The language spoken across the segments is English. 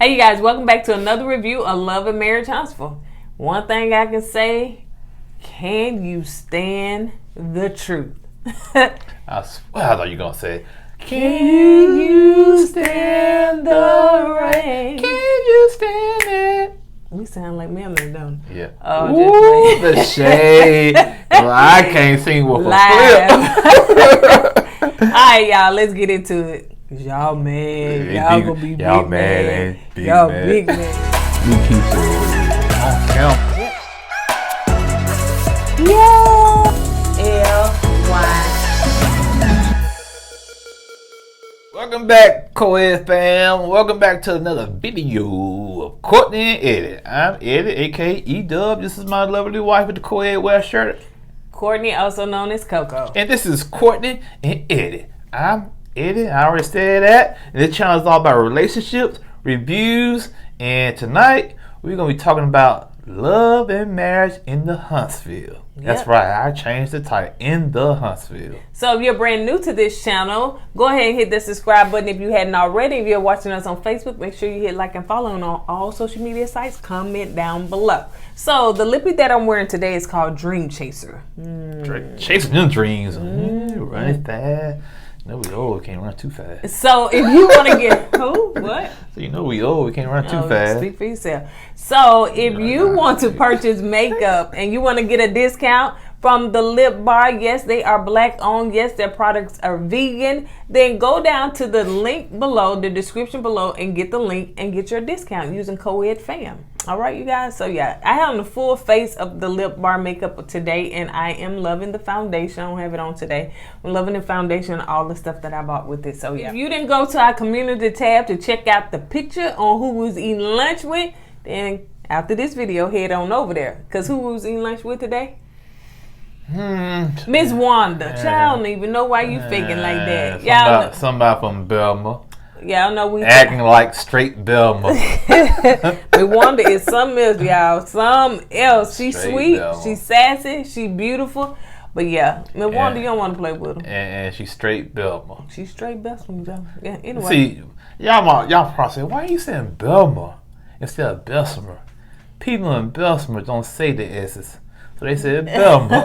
Hey you guys, welcome back to another review of Love and Marriage Huntsville. One thing I can say, can you stand the truth? I thought you were going to say, can you stand the rain? Can you stand it? We sound like Melanie, don't we? Yeah. Oh, ooh, the shade. Well, I can't sing with live. a flip. Alright, y'all, let's get into it. Cause y'all mad. Y'all gonna be y'all big mad. mad. Big Y'all mad. big mad. You keep saying, LY. welcome back, KOED fam. Welcome back to another video of Courtney and Eddie. I'm Eddie, aka E-Dub. This is my lovely wife with the KOED wear shirt. Courtney, also known as Coco. And this is Courtney and Eddie. I'm Eddie, I already said that. And this channel is all about relationships, reviews, and tonight we're going to be talking about love and marriage in the Huntsville. Yep. That's right, I changed the title, in the Huntsville. So if you're brand new to this channel, go ahead and hit the subscribe button if you hadn't already. If you're watching us on Facebook, make sure you hit like and follow on all social media sites. Comment down below. So the lippy that I'm wearing today is called Dream Chaser. Chasing them dreams. Running fast. You know we old, we can't run too fast. So if you want to get who? What? So you know we old, we can't run too fast. Speak for yourself. So if you want to purchase makeup and you want to get a discount from the Lip Bar, yes, they are black owned. Yes, their products are vegan. Then go down to the link below, the description below, and get the link and get your discount using KOED fam. All right, you guys. So yeah, I have the full face of the Lip Bar makeup today, and I am loving the foundation. I don't have it on today. I'm loving the foundation and all the stuff that I bought with it. So yeah, if you didn't go to our community tab to check out the picture on who was eating lunch with, then after this video, head on over there. Cause who was eating lunch with today? Miss Wanda. Y'all don't even know why you faking like that. Y'all somebody from Belma. Y'all know we acting like straight Belma. Miss Wanda is something else, y'all. Something else. She's Straight sweet. Belma. She's sassy. She's beautiful. But yeah, Miss Wanda, you don't want to play with her. And she's straight Belma. She's straight Bessemer, y'all. Yeah. Anyway. See, y'all probably say, why are you saying Belma instead of Bessemer? People in Bessemer don't say the S's. So they said Belma.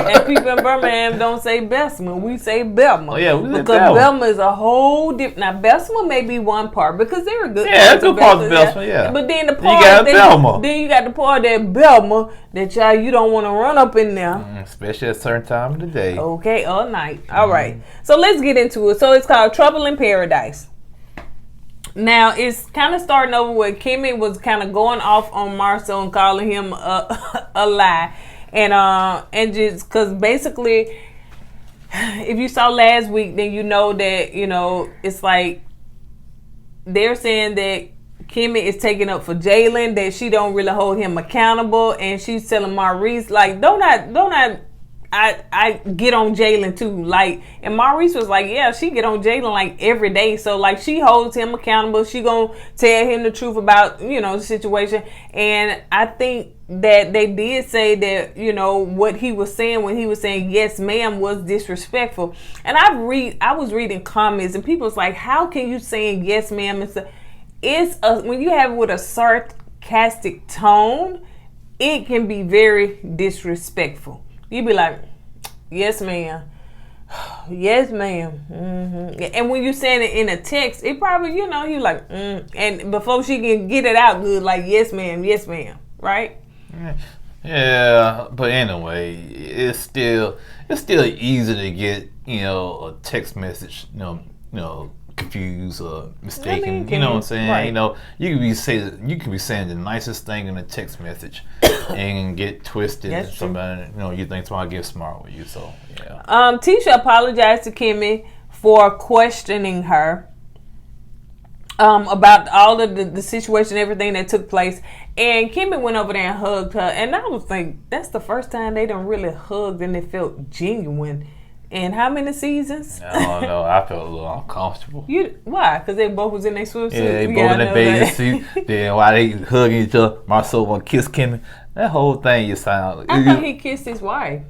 And people in Birmingham don't say Bessemer. We say Belma. Oh, yeah, we say because Belma is a whole different. Now, Bessemer may be one part because they're a good. Yeah, good part of Bessemer, yeah. But then the part you got Belma. Then you got the part that Belma that you don't want to run up in there. Especially at a certain time of the day. Okay, all night. All right. So let's get into it. So it's called Trouble in Paradise. Now, it's kind of starting over where Kimmy was kind of going off on Marcel and calling him a lie. And just because basically, if you saw last week, then you know that, it's like they're saying that Kimmy is taking up for Jalen, that she don't really hold him accountable. And she's telling Maurice, like, I get on Jalen too, like, and Maurice was like, yeah, she get on Jalen like every day, so like she holds him accountable. She gonna tell him the truth about the situation. And I think that they did say that what he was saying when he was saying yes ma'am was disrespectful. And I was reading comments and people was like, how can you saying yes ma'am? When you have it with a sarcastic tone, it can be very disrespectful. You be like, yes, ma'am. Yes, ma'am. And when you saying it in a text, it probably, you like, and before she can get it out good, like, yes, ma'am, right? Yeah, but anyway, it's still easy to get, a text message, confused or mistaken. You know what I'm saying? Right. You could be saying the nicest thing in a text message and get twisted. That's and somebody, you think somebody get smart with you. So yeah. Tisha apologized to Kimmy for questioning her about all of the situation, everything that took place. And Kimmy went over there and hugged her. And I was thinking, that's the first time they done really hugged and it felt genuine. And how many seasons? I don't know. I felt a little uncomfortable. Why? Because they both was in their swimsuits. Yeah, they both in their bathing suit. Then while they hugging each other, Marcel want to kiss Kimmy. That whole thing just sound. I thought he kissed his wife.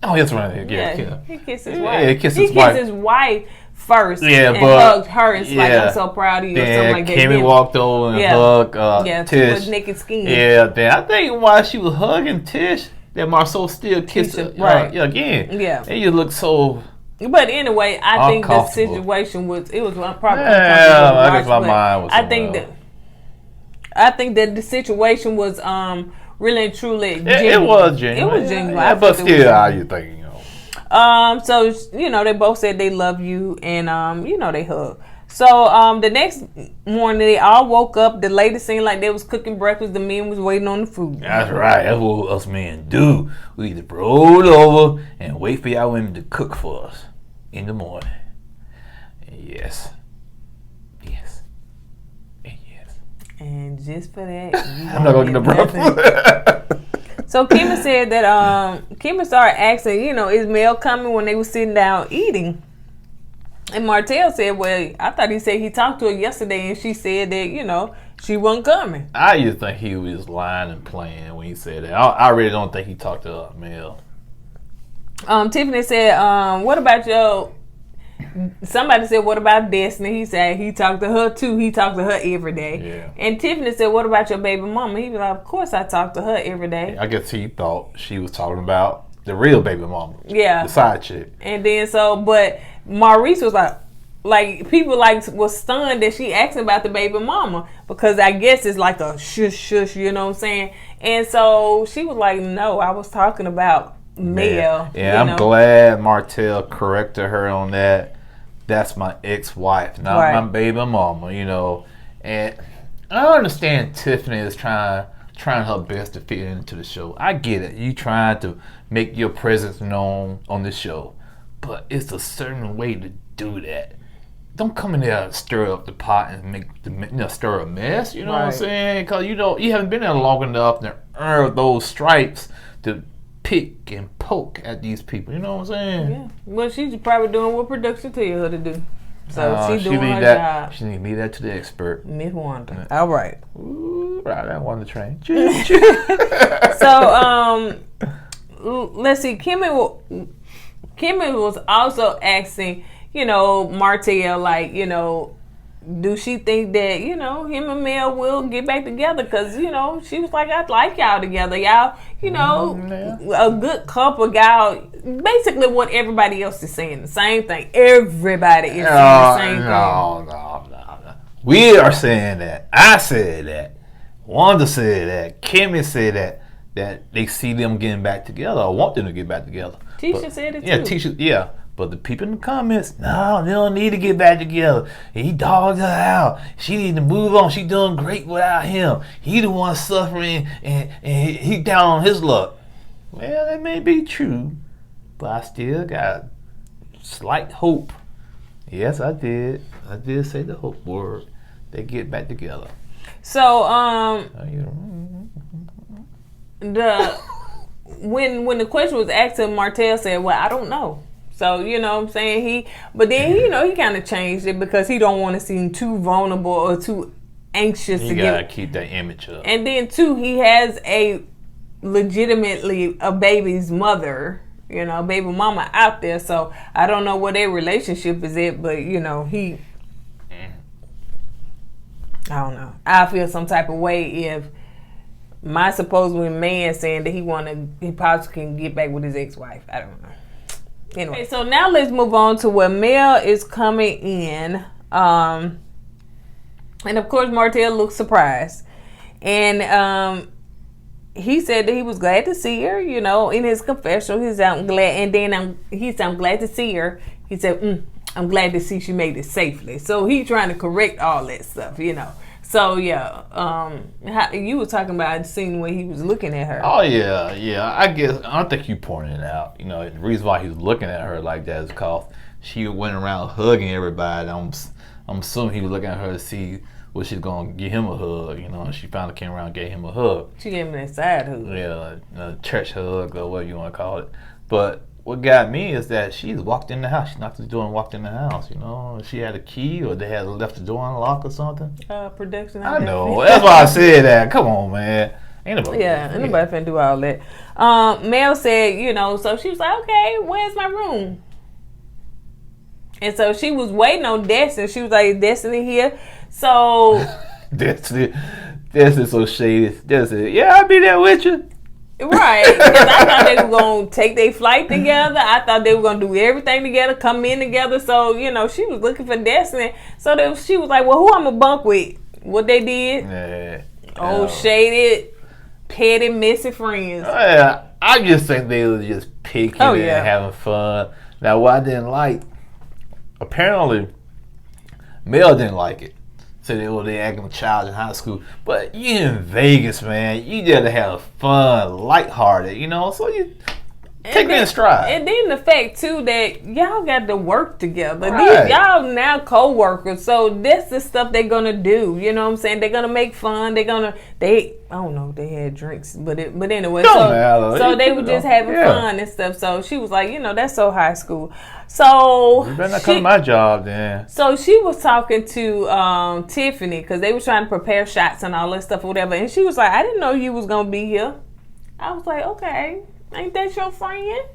Oh, that's right. Yeah, he kissed his wife. Yeah, he kissed his wife. His wife first and hugged her and like, I'm so proud of you, or something like that. Kimmy walked over and hugged Tish. With naked skin. Yeah, then I think while she was hugging Tish, that Marceau still kissed her again. Yeah. And you look so. But anyway, I think the situation was probably I guess my mind was. I think that the situation was really and truly genuine. It was genuine. It was genuine. Yeah, but still, how you think, So they both said they love you, and they hug. So the next morning they all woke up. The lady seemed like they was cooking breakfast. The men was waiting on the food. That's right. That's what us men do. We either roll over and wait for y'all women to cook for us in the morning. Yes. And just for that, I'm not gonna get no breakfast. So Kimmy said that Kimmy started asking, is Mel coming when they were sitting down eating? And Martell said, well, I thought he said he talked to her yesterday, and she said that, she wasn't coming. I used to think he was lying and playing when he said that. I really don't think he talked to Mel. Tiffany said, what about somebody said, what about Destiny? He said he talked to her too. He talked to her every day. Yeah. And Tiffany said, what about your baby mama? He was like, of course I talk to her every day. I guess he thought she was talking about the real baby mama. Yeah. The side chick. And then but Maurice was like people was stunned that she asked about the baby mama, because I guess it's like a shush, you know what I'm saying? And so she was like, no, I was talking about Mel. Yeah, I'm glad Martell corrected her on that. That's my ex-wife, not my baby mama, And I understand Tiffany is trying her best to fit into the show. I get it. You trying to make your presence known on the show, but it's a certain way to do that. Don't come in there and stir up the pot and make stir a mess. You know what I'm saying? Because you haven't been there long enough to earn those stripes to pick and poke at these people. You know what I'm saying? Yeah. Well, she's probably doing what production tell her to do. So she's doing her job. She need to leave that to the expert. Miss Wanda. All right. Ooh, right, that Wanda train. So, let's see. Kimmy was also asking, Martell, do she think that, him and Mel will get back together? Because, she was like, I'd like y'all together. Y'all, a good couple, y'all. Basically what everybody else is saying. The same thing. Everybody is saying the same thing. No. We are saying that. I said that. Wanda said that. Kimmy said that they see them getting back together. I want them to get back together. Tisha said it too. Yeah, Tisha, But the people in the comments, no, they don't need to get back together. He dogged her out. She need to move on. She doing great without him. He the one suffering, and he down on his luck. Well, that may be true, but I still got slight hope. Yes, I did. I did say the hope word. They get back together. So, when the question was asked to Martell said, well, I don't know. So, you know what I'm saying? He kind of changed it because he don't want to seem too vulnerable or too anxious to gotta keep that image up. And then too, he has legitimately a baby's mother, baby mama out there. So I don't know what their relationship is at, but I don't know. I feel some type of way if my supposedly man saying that he possibly can get back with his ex-wife. I don't know. Anyway, so now let's move on to where Mel is coming in. And of course, Martell looks surprised. And he said that he was glad to see her, in his confessional. He said, I'm glad. And then I'm glad to see her. He said, I'm glad to see she made it safely. So he's trying to correct all that stuff, So yeah, you were talking about the scene where he was looking at her. Oh yeah. I think you pointed it out. The reason why he was looking at her like that is because she went around hugging everybody. I'm assuming he was looking at her to see what she's gonna give him a hug. And she finally came around and gave him a hug. She gave him that side hug. Yeah, a church hug or whatever you want to call it. But what got me is that she walked in the house. She knocked the door and walked in the house. She had a key, or they had left the door unlocked or something. Production. I know. That's why I said that. Come on, man. Ain't nobody finna do all that. Mel said, so she was like, okay, where's my room? And so she was waiting on Destiny. She was like, Destiny here. So Destiny so shady. Destiny, yeah, I'll be there with you. Right, because I thought they were going to take their flight together. I thought they were going to do everything together, come in together. So, you know, she was looking for Destiny. So she was like, well, who I'm going to bunk with? What they did? Yeah. Shaded, petty, messy friends. Yeah, I just think they were just picking and having fun. Now, what I didn't like, apparently, Mel didn't like it. Said they acting a child in high school. But you in Vegas, man. You gotta have fun, lighthearted, you know? So you take it in stride. And then the fact, too, that y'all got to work together. Right. Y'all now co-workers. So that's the stuff they're going to do. You know what I'm saying? They're going to make fun. I don't know if they had drinks. But anyway. So they were just having fun and stuff. So she was like, you know, that's so high school. So you better not come to my job then. So she was talking to Tiffany because they were trying to prepare shots and all that stuff or whatever. And she was like, I didn't know you was going to be here. I was like, okay. Ain't that your friend?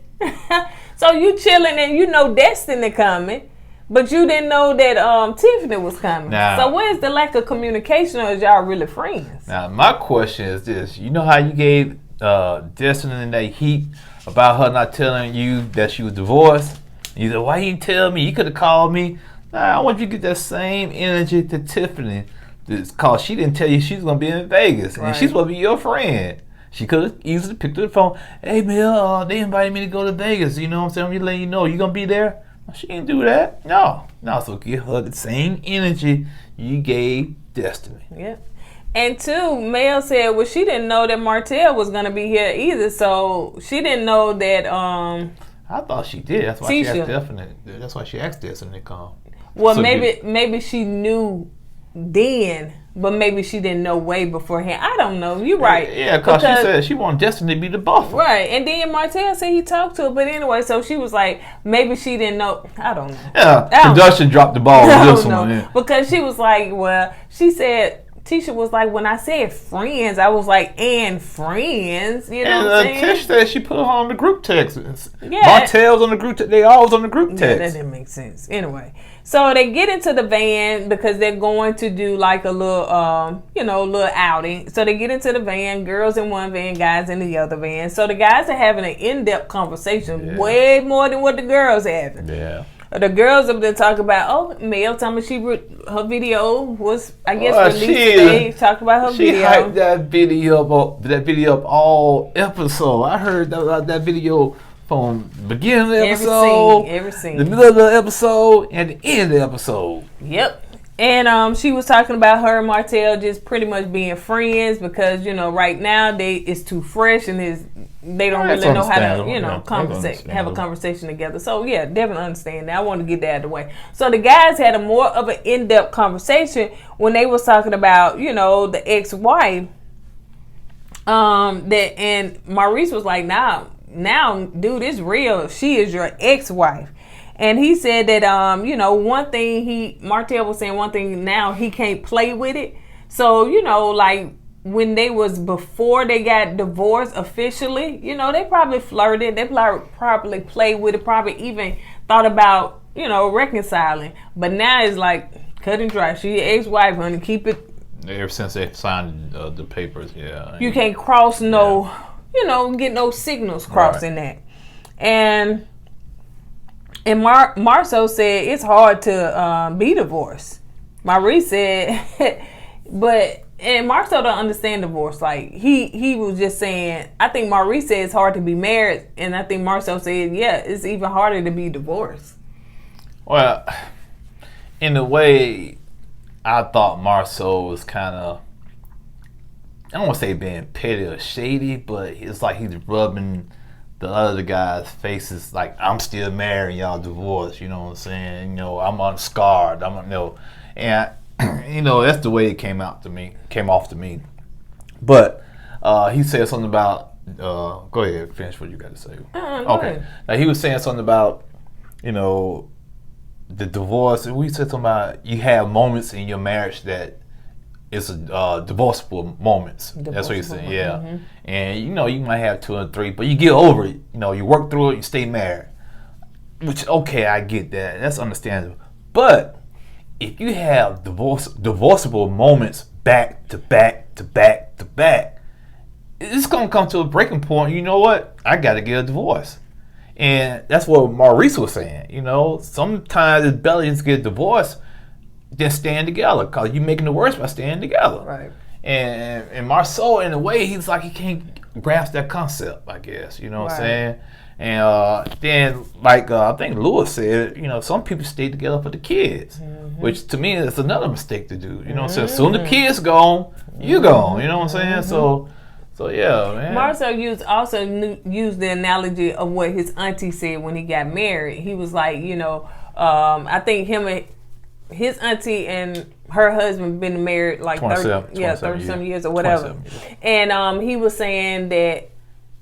So you chilling and you know Destiny coming, but you didn't know that Tiffany was coming. Now, so where's the lack of communication, or is y'all really friends? Now my question is this: you know how you gave Destiny and that heat about her not telling you that she was divorced? You said, why you didn't tell me? You could have called me. Nah, I want you to get that same energy to Tiffany, because she didn't tell you she's gonna be in Vegas and she's gonna be your friend. She could have easily picked up the phone. Hey, Mel, they invited me to go to Vegas. You know what I'm saying? I'm just letting you know. You going to be there? She didn't do that. No. So give her the same energy you gave Destiny. Yeah. And two, Mel said, well, she didn't know that Martell was going to be here either. So she didn't know that. I thought she did. That's why she asked Destiny. That's why she asked Destiny to come. Well, so maybe she knew then. But maybe she didn't know way beforehand. I don't know. You're right. Yeah, because she said she wanted Destiny to be the buffer. Right. And then Martell said he talked to her. But anyway, so she was like, maybe she didn't know. I don't know. Yeah, production dropped the ball with this one. Yeah. Because she was like, well, she said, Tisha was like, when I said friends, I was like, and friends. You know what I'm saying? Tish said she put her on the group text. Yeah. Martell's on the group text. They all was on the group text. Yeah, that didn't make sense. Anyway. So they get into the van because they're going to do like a little, little outing. So they get into the van, girls in one van, guys in the other van. So the guys are having an in-depth conversation, way more than what the girls having. Yeah. The girls up there talk about, Mel told me her video was, I guess, released today. Talked about her video. She hyped that video up all episode. I heard that video from the beginning of the episode, every scene. The middle of the episode, and the end of the episode. Yep. And she was talking about her and Martell just pretty much being friends because, right now it's too fresh and they don't really know how to, conversate, have a conversation together. So, yeah, definitely understand that. I want to get that out of the way. So, the guys had a more of an in-depth conversation when they was talking about, the ex-wife. And Maurice was like, now, dude, it's real. She is your ex-wife. And he said that, one thing Martell was saying one thing now, he can't play with it. So, like when they was before they got divorced officially, they probably flirted. They probably played with it, probably even thought about, reconciling. But now it's like cut and dry. She your ex-wife, honey. Keep it. Ever since they signed the papers, yeah. You can't cross get no signals crossing that. And Marceau said it's hard to be divorced. Maurice said, and Marceau don't understand divorce. Like he was just saying, I think Maurice said it's hard to be married, and I think Marceau said, yeah, it's even harder to be divorced. Well, in a way, I thought Marceau was kind of, I don't want to say being petty or shady, but it's like he's rubbing the other guys' faces like, I'm still married, y'all divorced, you know what I'm saying? I'm unscarred, and that's the way it came off to me. But he said something about, go ahead, finish what you got to say. Okay. Now he was saying something about, the divorce, and we said something about you have moments in your marriage that it's divorceable moments. That's what you said, yeah. Mm-hmm. And you might have 2 or 3, but you get over it. You work through it, you stay married. which okay, I get that. That's understandable. But if you have divorceable moments back to back to back to back, it's gonna come to a breaking point. You know what? I gotta get a divorce. And that's what Maurice was saying. You know, sometimes it's better to get divorced than staying together, because you're making it worse by staying together. Right. And Marceau, in a way, he's like, he can't grasp that concept, I guess. You know what I'm saying? And then, like I think Lewis said, you know, some people stay together for the kids, which to me is another mistake to do. You know what I'm saying? As soon as the kids gone, you gone. You know what I'm saying? So yeah, man. Marceau used the analogy of what his auntie said when he got married. He was like, you know, I think him and his auntie and her husband been married like 30 some years or whatever. And he was saying that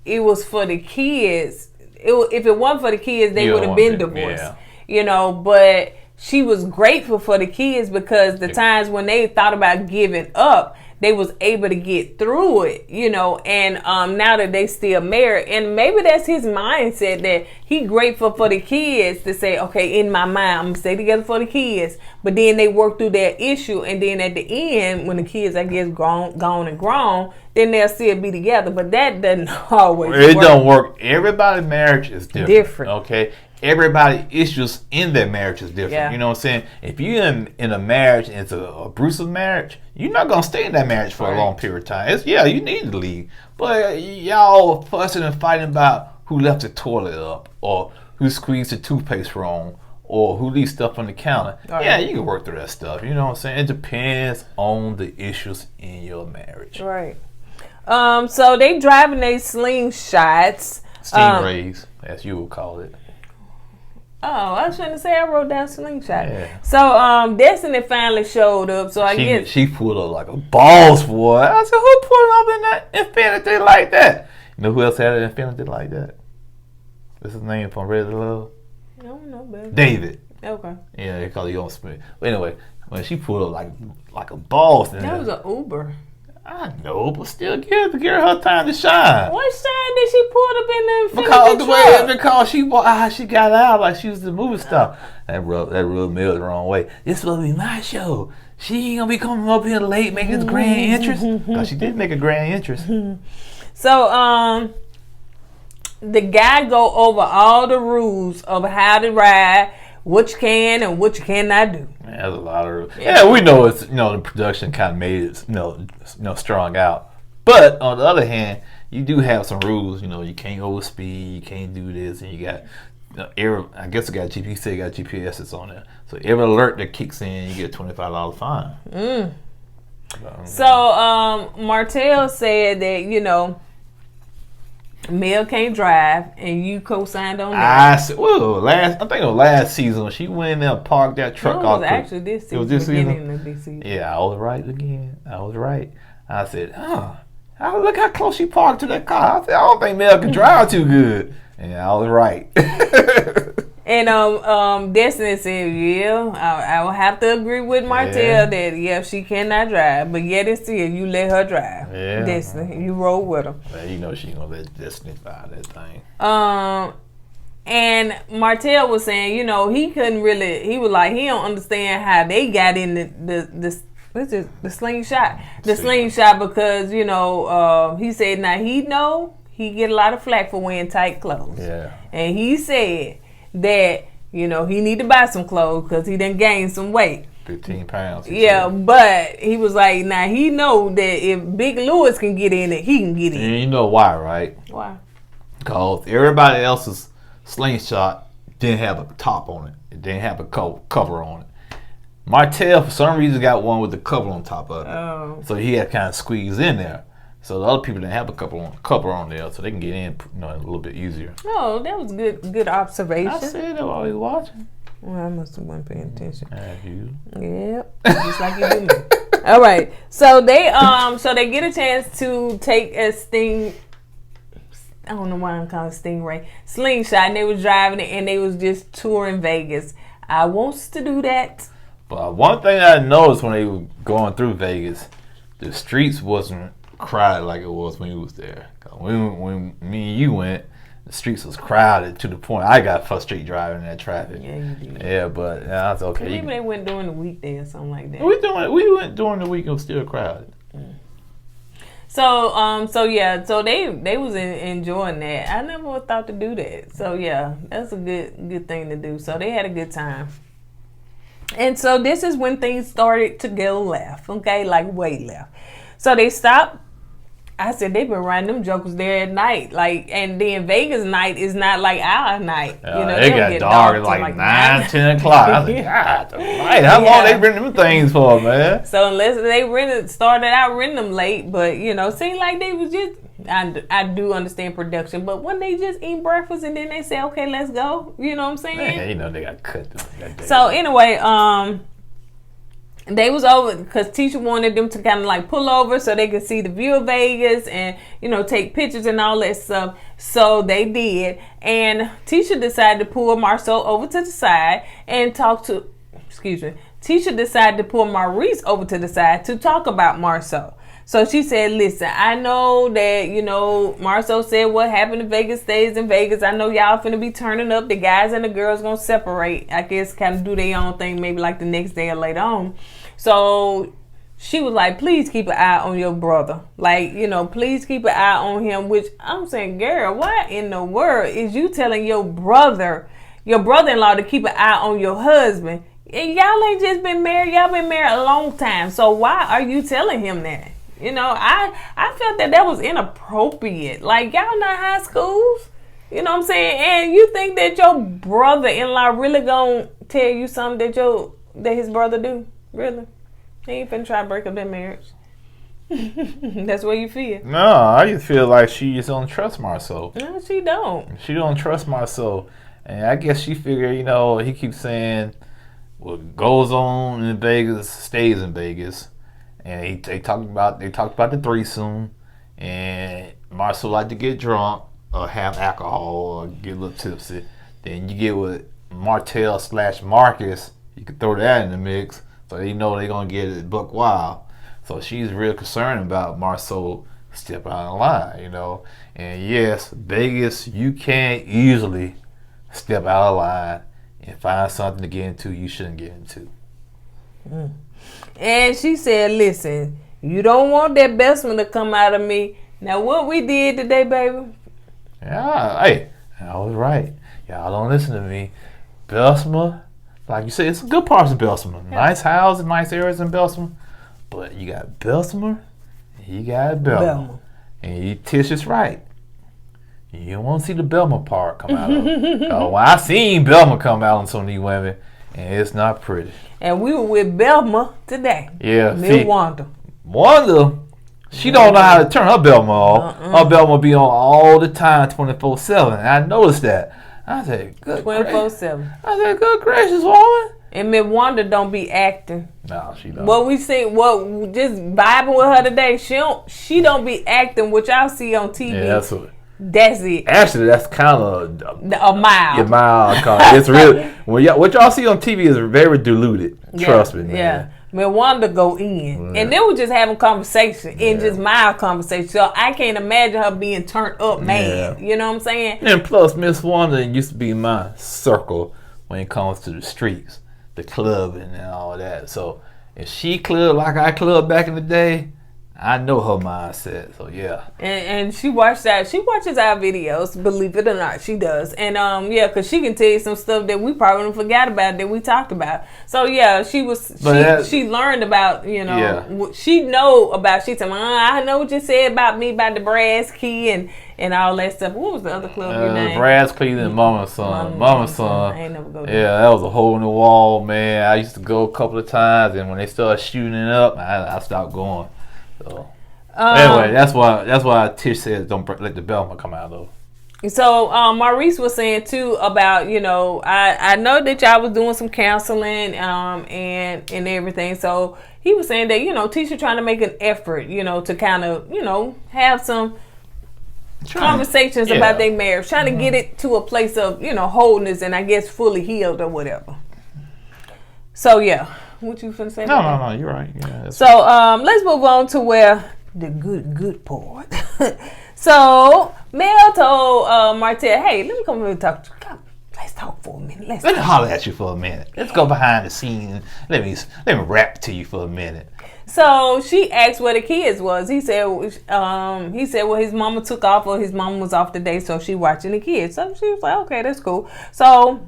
it was for the kids. If it wasn't for the kids, they would have been divorced. Yeah. You know, but she was grateful for the kids because the times when they thought about giving up, they was able to get through it, you know, and now that they still married, and maybe that's his mindset, that he grateful for the kids to say, okay, in my mind, I'm gonna stay together for the kids, but then they work through that issue, and then at the end, when the kids, I guess, gone and grown, then they'll still be together, but that doesn't always work. It don't work. Everybody's marriage is different. Okay? Everybody's issues in their marriage is different. Yeah. You know what I'm saying? If you're in a marriage and it's an abusive marriage, you're not going to stay in that marriage for a long period of time. You need to leave. But y'all fussing and fighting about who left the toilet up, or who squeezed the toothpaste wrong, or who leaves stuff on the counter. Right. Yeah, you can work through that stuff. You know what I'm saying? It depends on the issues in your marriage. Right. So they driving their slingshots. Stingrays, as you would call it. Oh, I was trying to say I wrote down slingshot. Yeah. So Destiny finally showed up. So I guess she pulled up like a boss, boy. I said, who pulled up in that Infinity like that? You know who else had an Infinity like that? What's his name from Red Love? I don't know, baby. David. Okay. Yeah, they call you on Smith. But anyway, when she pulled up like a boss, that was an Uber. I know, but still give her time to shine. What shine did she pull up in the Infinity truck? Because she got out like she was the movie star. That rubbed me the wrong way. This will be my show. She ain't gonna be coming up here late making this grand entrance. Because she did make a grand entrance. So the guy go over all the rules of how to ride, what you can and what you cannot do. Man, there's a lot of rules. Yeah, we know it's the production kind of made it strung out. But on the other hand, you do have some rules. You know, you can't overspeed, you can't do this, and you got I guess it got GPS. It got GPSs on there. So every alert that kicks in, you get a $25 fine. So Martell said that Mel can't drive, and you co-signed on that. I said, well, I think it was last season when she went in there and parked that truck. No, it was actually this season. It was this season? Yeah, I was right again. I was right. I said, look how close she parked to that car. I said, I don't think Mel can drive too good. And I was right. And Destiny said, I will have to agree with Martell that she cannot drive, but yet and still you let her drive. Yeah. Destiny, you roll with her. Well, you know she gonna let Destiny drive that thing. And Martell was saying, he couldn't really. He was like, he don't understand how they got in the slingshot. The slingshot because he said now he get a lot of flack for wearing tight clothes. Yeah. And he said that he need to buy some clothes because he done gained some weight. 15 pounds. Yeah, but he was like, now he know that if Big Lewis can get in it, he can get in. And you know why, right? Why? Because everybody else's slingshot didn't have a top on it. It didn't have a cover on it. Martell, for some reason, got one with the cover on top of it. Oh. So he had to kind of squeeze in there. So the other people didn't have a cover on there, so they can get in a little bit easier. Oh, that was good observation. I said that while we were watching. Well, I must have wasn't paying attention. Have you? Yep, just like you do me. All right, so they get a chance to take a I don't know why I'm calling it Stingray slingshot, and they was driving it, and they was just touring Vegas. I wants to do that. But one thing I noticed when they were going through Vegas, the streets wasn't crowded like it was when you was there. When me and you went, the streets was crowded to the point I got frustrated driving in that traffic. Yeah, you did. Yeah, but that's okay. Maybe they went during the weekday or something like that. We went during the week. It was still crowded. So they was enjoying that. I never thought to do that. So yeah, that's a good thing to do. So they had a good time. And so this is when things started to go left. Okay, like way left. So they stopped. I said they been riding them jokers there at night, like, and then Vegas night is not like our night. You know, they got dark at like 9, 10 o'clock. I was like, God, right? How long they renting them things for, man? So unless they started out renting them late, but you know, seemed like they was just. I do understand production, but when they just eat breakfast and then they say, okay, let's go. You know what I'm saying? Man, you know they got cut that day. So anyway, they was over because Tisha wanted them to kind of like pull over so they could see the view of Vegas and, you know, take pictures and all that stuff. So they did. And Tisha decided to pull Marceau over to the side and Tisha decided to pull Maurice over to the side to talk about Marceau. So she said, listen, I know that, you know, Marceau said what happened in Vegas stays in Vegas. I know y'all finna be turning up. The guys and the girls gonna separate. I guess kind of do their own thing maybe like the next day or later on. So she was like, please keep an eye on your brother. Like, you know, please keep an eye on him. Which I'm saying, girl, why in the world is you telling your brother-in-law to keep an eye on your husband? And y'all ain't just been married. Y'all been married a long time. So why are you telling him that? You know, I felt that was inappropriate. Like, y'all not high schools. You know what I'm saying? And you think that your brother-in-law really gonna tell you something that his brother do? Really? He ain't finna try to break up that marriage. That's what you feel. No, I just feel like she just don't trust Marceau. No, she don't. She don't trust Marceau. And I guess she figured, you know, he keeps saying what goes on in Vegas stays in Vegas. And they talked about the threesome, and Marceau like to get drunk or have alcohol or get a little tipsy. Then you get with Martell/Marcus, you can throw that in the mix, so they know they're gonna get it buck wild. So she's real concerned about Marceau stepping out of line, you know. And yes, Vegas, you can easily step out of line and find something to get into you shouldn't get into. And she said, listen, you don't want that best one to come out of me. Now, what we did today, baby? Yeah, hey, I was right. Y'all don't listen to me. Bessemer, like you said, it's a good parts of Bessemer. Yeah. Nice houses, nice areas in Bessemer. But you got Bessemer and you got Belma. And Tisha's right. You don't want to see the Belma part come out of it. Well, I seen Belma come out on some of these women, and it's not pretty. And we were with Belma today. Yeah. Miss Wanda. Wanda, she don't know how to turn her Belma off. Her Belma be on all the time, 24/7. And I noticed that. I said, good 24/7. I said, good gracious, woman. And Miss Wanda don't be acting. No, she don't. What we see, just vibing with her today, she don't be acting what y'all see on TV. Yeah, that's it. Actually, that's kind of a mild. It's really what y'all see on TV is very diluted. Trust me, man. Yeah, Miss Wanda go in, and then we just having conversation and just mild conversation. So I can't imagine her being turned up, mad. You know what I'm saying? And plus, Miss Wanda used to be my circle when it comes to the streets, the club, and all that. So if she clubbed like I clubbed back in the day, I know her mindset, so yeah. And she watches our videos, believe it or not, she does. And yeah, because she can tell you some stuff that we probably forgot about that we talked about. So yeah, she learned about, you know, she know about, she said, I know what you said about me, about the brass key and all that stuff. What was the other club you named? Brass Key and Mama's Son. I ain't never go there. Yeah, that was a hole in the wall, man. I used to go a couple of times, and when they started shooting it up, I stopped going. So anyway, that's why Tish says don't let the Belma come out though. So Maurice was saying too about, you know, I know that y'all was doing some counseling and everything. So he was saying that, you know, Tisha trying to make an effort, you know, to kind of, you know, have some conversations about their marriage, trying to get it to a place of, you know, wholeness and I guess fully healed or whatever. So yeah. What you finna say? No, you're right. Yeah, so let's move on to where the good part. So Mel told Martell, "Hey, let me come over and talk to you. Come, let's talk for a minute. Let me holler at you for a minute. Let's go behind the scenes. Let me rap to you for a minute." So she asked where the kids was. He said, well, his mama took off, or his mama was off today, so she watching the kids. So she was like, okay, that's cool. So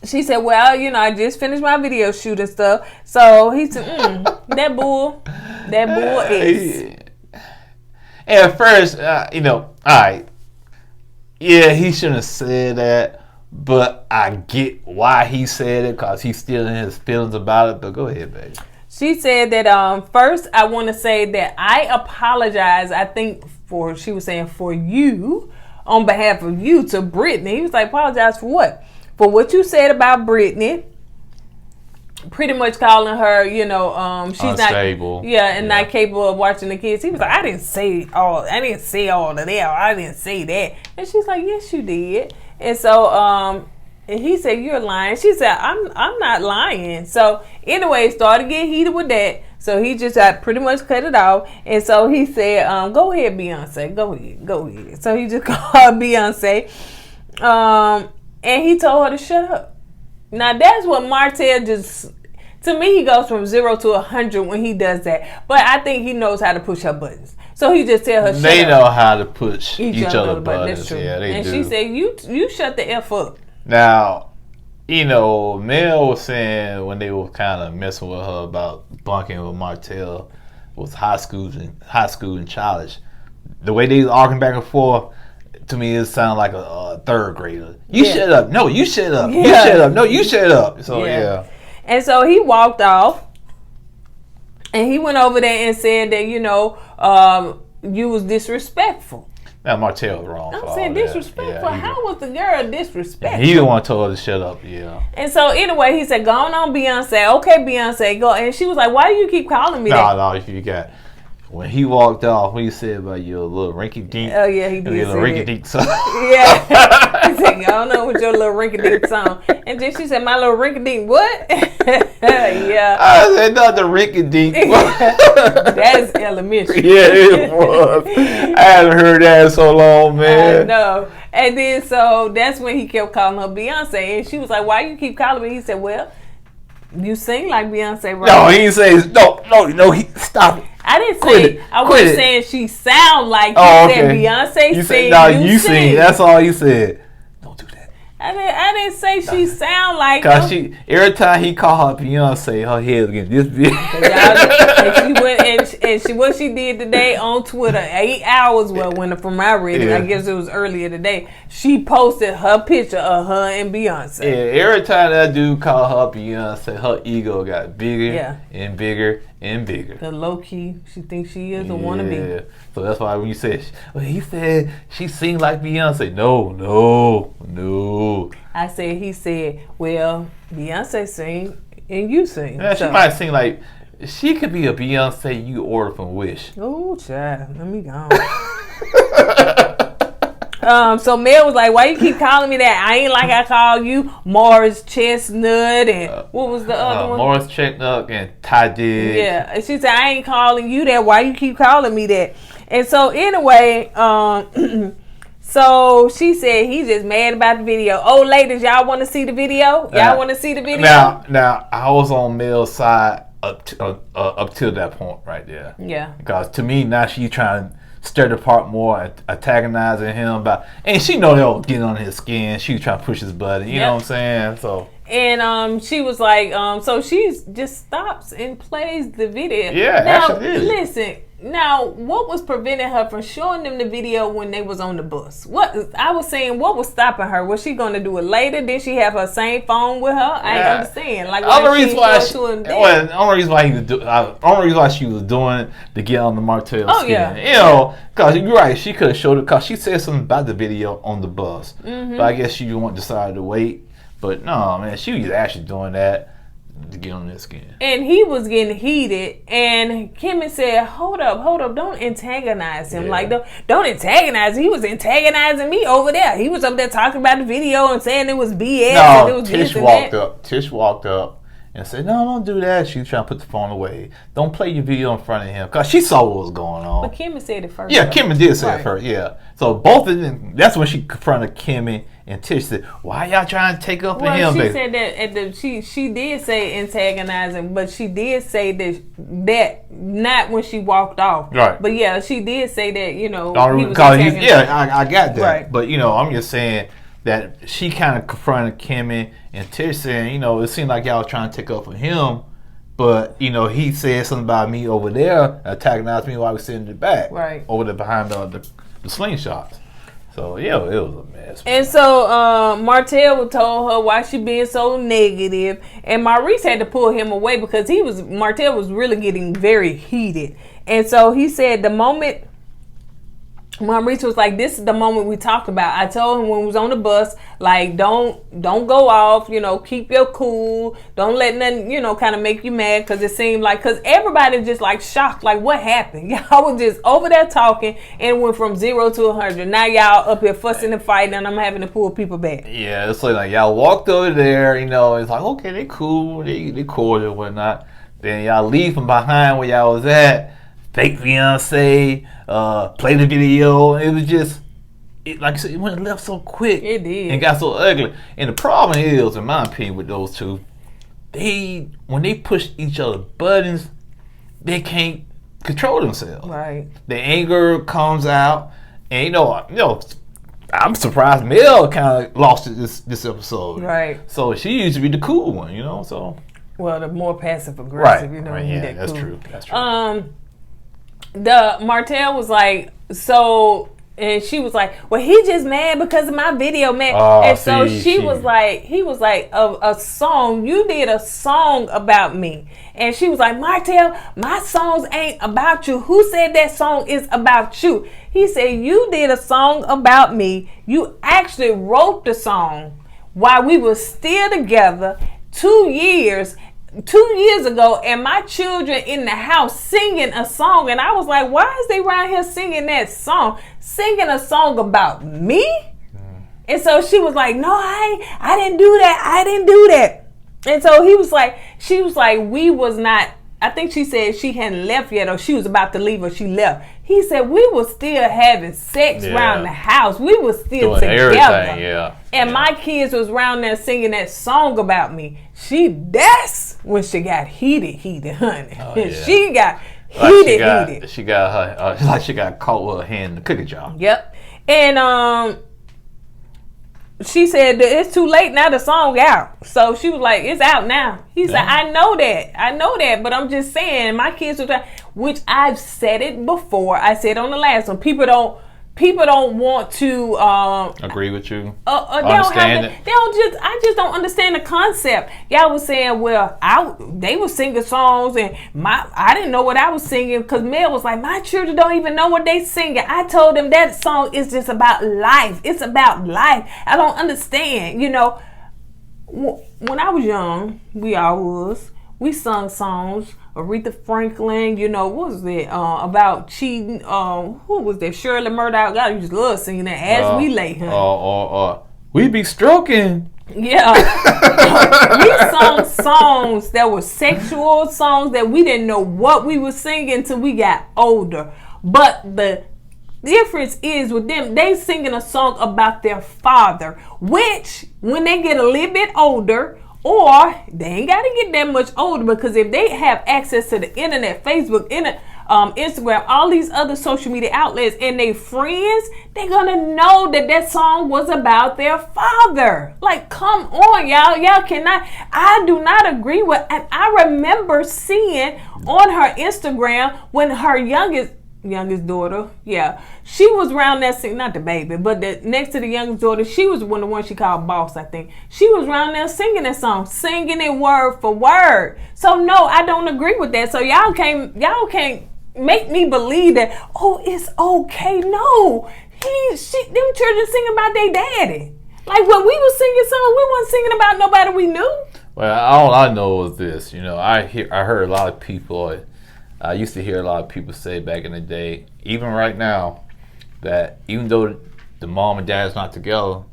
she said, well, I just finished my video shoot and stuff. So he said, that bull is. At first, all right. Yeah, he shouldn't have said that, but I get why he said it, because he's still in his feelings about it. But go ahead, baby. She said that first I want to say that I apologize, I think she was saying for you, on behalf of you, to Brittany. He was like, apologize for what? For what you said about Brittany. Pretty much calling her, she's unstable. Not capable of watching the kids. He was like, I didn't say all of that. I didn't say that. And she's like, yes, you did. And so and he said, you're lying. She said, I'm not lying. So anyway, started getting heated with that. So he just pretty much cut it off. And so he said, go ahead, Beyonce. Go ahead. So he just called Beyonce. And he told her to shut up. Now that's what Martell just, to me, he goes from 0 to 100 when he does that. But I think he knows how to push her buttons. So he just tell her, shut up. They know how to push each other buttons. That's true. Yeah, they and do. She said, you shut the F up. Now, Mel was saying when they were kind of messing with her about bunking with Martell was high school and childish. The way they was arguing back and forth, to me, it sounded like a third grader. You shut up. No, you shut up. You shut up. No, you shut up. So, yeah. And so he walked off, and he went over there and said that, you was disrespectful. Now, Martell was wrong. I'm saying disrespectful. Yeah, how was the girl disrespectful? He the one told her to shut up, yeah. And so anyway, he said, go on, Beyonce. Okay, Beyonce, go. And she was like, why do you keep calling me that? No, if you got... When he walked off, what you said about your little rinky-dink? Oh, yeah, he did your little rinky-dink song. Yeah. He said, I don't know what your little rinky-dink song. And then she said, my little rinky-dink what? Yeah. I said, not the rinky-dink. That's elementary. Yeah, it was. I haven't heard that in so long, man. I know. And then, so, that's when he kept calling her Beyonce. And she was like, why you keep calling me? He said, well, you sing like Beyonce, right? No, he didn't say, no, stop it. I didn't say, I wasn't saying she sound like you said Beyonce you sing. No, you sing. That's all you said. Don't do that. I didn't say she sound like Cause every time he called her Beyonce, her head was getting this big. What she did today on Twitter, 8 hours from my reading, I guess it was earlier today. She posted her picture of her and Beyonce. Yeah, every time that dude called her Beyonce, her ego got bigger and bigger and bigger. The low key, she thinks she is a wannabe. So that's why when you said, he said she sing like Beyonce. No. I said, he said, well, Beyonce sing and you sing. Yeah, she might sing like, she could be a Beyonce you order from Wish. Oh, child, let me go. So Mel was like, why you keep calling me that? I ain't like I called you Morris Chestnut and what was the other one? Morris Chestnut and Ty Diggs. Yeah, and she said, I ain't calling you that. Why you keep calling me that? And so anyway, so she said he's just mad about the video. Oh, ladies, y'all want to see the video? Y'all want to see the video? Now I was on Mel's side up till that point right there. Yeah. Because to me, now she's trying to stir the part more, antagonizing him and she know they'll get on his skin. She was trying to push his button. You know what I'm saying? So. And she was like, so she just stops and plays the video. Yeah, now, actually did. Listen. Now, what was preventing her from showing them the video when they was on the bus? What was stopping her? Was she going to do it later? Did she have her same phone with her? I ain't understand. Like, the only reason why she was doing it to get on the Martell skin. Yeah. Because you're right, she could have showed it because she said something about the video on the bus. Mm-hmm. But I guess she decided to wait. But no, man, she was actually doing that to get on their skin. And he was getting heated, and Kimmy said, hold up, don't antagonize him. Like, don't antagonize him. He was antagonizing me over there. He was up there talking about the video and saying it was BS and it was Tish walked up and said, "No, don't do that." She was trying to put the phone away. Don't play your video in front of him, because she saw what was going on. But Kimmy said it first. Yeah, Kimmy did say it first. Yeah. So both of them. That's when she confronted Kimmy and Tish. Said, "Why y'all trying to take up for him?" She said that she did say antagonizing, but she did say that not when she walked off. Right. But yeah, she did say that, he was I got that. Right. But I'm just saying that she kind of confronted Kimmy and Tish, saying, it seemed like y'all was trying to take up for him, but he said something about me over there, antagonized me while I was sitting in the back, right, over there behind the slingshots. So yeah, it was a mess. And so Martell told her why she being so negative, and Maurice had to pull him away because Martell was really getting very heated. And so he said the moment Maurice was like, "This is the moment we talked about. I told him when we was on the bus, like, don't go off, keep your cool. Don't let nothing, kind of make you mad, because it seemed like, because everybody just like shocked, like, what happened? Y'all was just over there talking and it went from 0 to 100. Now y'all up here fussing and fighting, and I'm having to pull people back." Yeah, it's like y'all walked over there, it's like, okay, they cool, they cordial and whatnot. Then y'all leave from behind where y'all was at, fake fiance, play the video. It was just, like I said, it went left so quick. It did. And got so ugly. And the problem is, in my opinion, with those two, when they push each other buttons, they can't control themselves. Right. The anger comes out, and I'm surprised Mel kind of lost it this episode. Right. So she used to be the cool one, so. Well, the more passive aggressive, right. Yeah, that's cool. true. That's true. The Martell was like, so, and she was like, well, he just mad because of my video, man. And so he was like, a song, you did a song about me. And she was like, Martell, my songs ain't about you. Who said that song is about you? He said, you did a song about me. You actually wrote the song while we were still together 2 years ago, and my children in the house singing a song, and I was like, why is they around here singing that song, singing a song about me? And so she was like, no, I didn't do that. And so she was like, we was not, I think she said she hadn't left yet, or she was about to leave, or she left. He said we were still having sex around the house. We were still doing together. Yeah. And my kids was around there singing that song about me. That's when she got heated, honey. Oh, yeah. She got heated. She got her, like she got caught with her hand in the cookie jar. Yep. And she said that it's too late now, the song out. So she was like, it's out now. He said, I know that, but I'm just saying, my kids were trying, which I've said it before. I said on the last one, people don't want to agree with you. I just don't understand the concept. Y'all was saying, well, they were singing songs, and I didn't know what I was singing, because Mel was like, my children don't even know what they singing. I told them that song is just about life. It's about life. I don't understand. When I was young, we sung songs. Aretha Franklin, what was it? About cheating. Who was that? Shirley Murdoch. God, you just love singing that as we lay, honey. We be stroking. Yeah. We sung songs that were sexual songs that we didn't know what we were singing until we got older. But the difference is with them, they singing a song about their father, which when they get a little bit older, or they ain't got to get that much older, because if they have access to the internet, Facebook, Instagram, all these other social media outlets, and they friends, they're gonna know that song was about their father. Like, come on, y'all cannot. I do not agree with. And I remember seeing on her Instagram when her youngest daughter, she was around that singing, not the baby, but next to the youngest daughter, she was the one she called Boss, I think. She was around there singing that song, singing it word for word. So no, I don't agree with that. So y'all can't make me believe that, it's okay. No, them children sing about their daddy. Like when we was singing songs, we wasn't singing about nobody we knew. Well, all I know is this, I heard a lot of people. I used to hear a lot of people say back in the day, even right now, that even though the mom and dad is not together,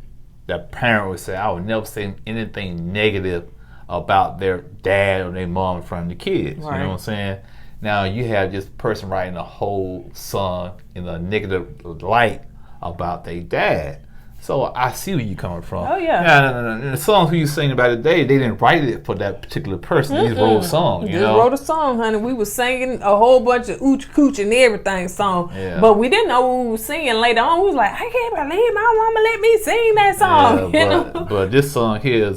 that parent would say, I would never say anything negative about their dad or their mom in front of the kids. Right. You know what I'm saying? Now you have this person writing a whole song in a negative light about their dad. So I see where you coming from. Oh yeah. No. The songs who you singing about today, they didn't write it for that particular person. They just wrote a song. You know? Wrote a song, honey. We was singing a whole bunch of ooch cooch and everything song, but we didn't know what we was singing. Later on, we was like, I can't believe my mama let me sing that song. Yeah, but this song here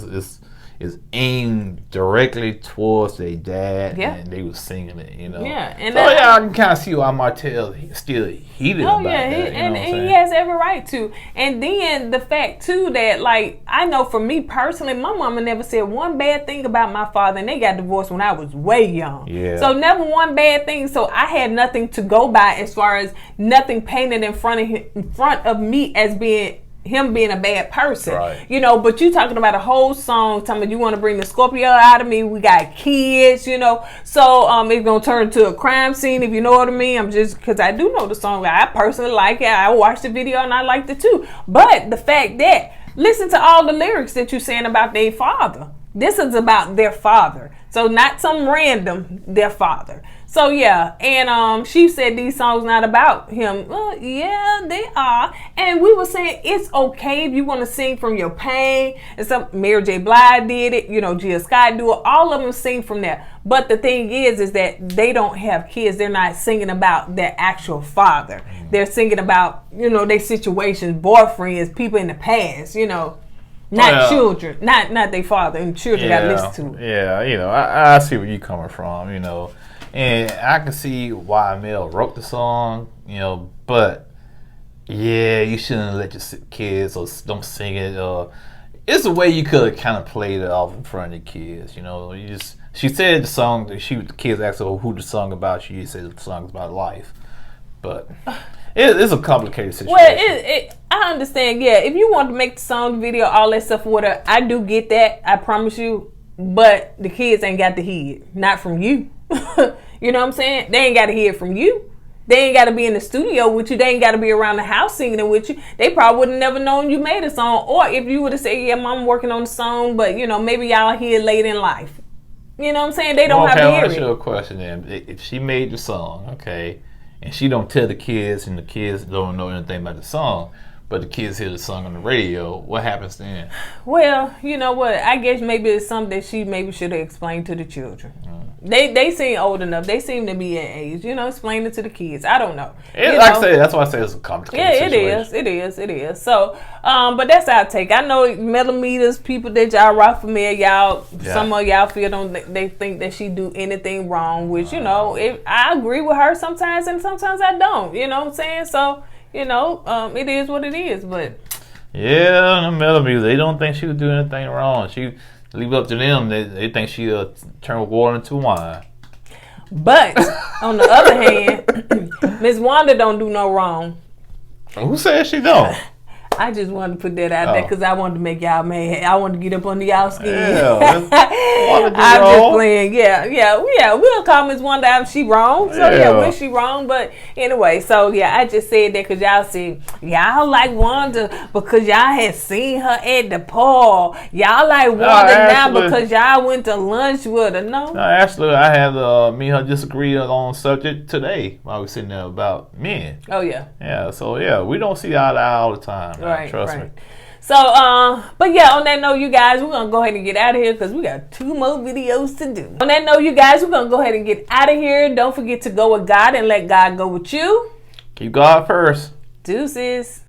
is aimed directly towards their dad, and they was singing it, you know. Yeah, and so I can kind of see why Martell still heated about that. And he has every right to. And then the fact too that, like, I know for me personally, my mama never said one bad thing about my father, and they got divorced when I was way young. Yeah. So never one bad thing. So I had nothing to go by as far as nothing painted in front of me as being him being a bad person, right. You know, but you talking about a whole song, talking about you want to bring the Scorpio out of me, we got kids, you know, so it's going to turn to a crime scene, if you know what I mean. I'm just, because I do know the song, I personally like it, I watched the video and I liked it too, but the fact that, listen to all the lyrics that you're saying about their father. This is about their father, so not some random, their father. So yeah, and she said these songs not about him. Well, yeah, they are. And we were saying it's okay if you want to sing from your pain. And some Mary J. Blige did it, you know, Jill Scott do it. All of them sing from there. But the thing is that they don't have kids. They're not singing about their actual father. They're singing about, you know, their situations, boyfriends, people in the past, you know. Not children, not their father, and children got to listen to. Yeah, you know, I see where you coming from, you know. And I can see why Mel wrote the song, you know, but yeah, you shouldn't let your kids or don't sing it. It's a way you could have kind of played it off in front of the kids, you know. She said the song, the kids asked her who the song about. She said the song's about life, but it's a complicated situation. Well, I understand. Yeah, if you want to make the song, the video, all that stuff, whatever, I do get that. I promise you. But the kids ain't got to hear it, not from you. You know what I'm saying? They ain't got to hear it from you. They ain't got to be in the studio with you. They ain't got to be around the house singing it with you. They probably would have never known you made a song. Or if you would have said, yeah, mom working on the song, but, you know, maybe y'all hear it late in life. You know what I'm saying? They don't have to hear it. Okay, I'll ask you a question then. If she made the song, okay, and she don't tell the kids and the kids don't know anything about the song, but the kids hear the song on the radio, what happens then? Well, you know what? I guess maybe it's something that she maybe should have explained to the children. They seem old enough. They seem to be in age. You know, explain it to the kids. I don't know. Like I say, that's why I say it's a complicated situation. It is. So, but that's our take. I know millimeters, people that y'all rock for me, some of y'all feel they think that she do anything wrong, which, you know, I agree with her sometimes and sometimes I don't. You know what I'm saying? So, you know, it is what it is, but. Yeah, the millimeters, they don't think she would do anything wrong. She leave it up to them. They think she'll turn water into wine. But on the other hand, Miss Wanda don't do no wrong. Who said she don't? I just wanted to put that out there because I wanted to make y'all mad. I wanted to get up under y'all skin. Yeah, I'm just playing. Yeah. We'll call Miss Wanda if she wrong. So when she wrong, but anyway. So I just said that because y'all see, y'all like Wanda because y'all had seen her at the pool. Y'all like Wanda now because y'all went to lunch with her. No, actually, I had me and her disagree on subject today while we were sitting there about men. Oh yeah. Yeah. So we don't see eye to eye all the time. Right, trust me. So, but on that note, you guys, we're going to go ahead and get out of here because we got 2 more videos to do. On that note, you guys, we're going to go ahead and get out of here. Don't forget to go with God and let God go with you. Keep God first. Deuces.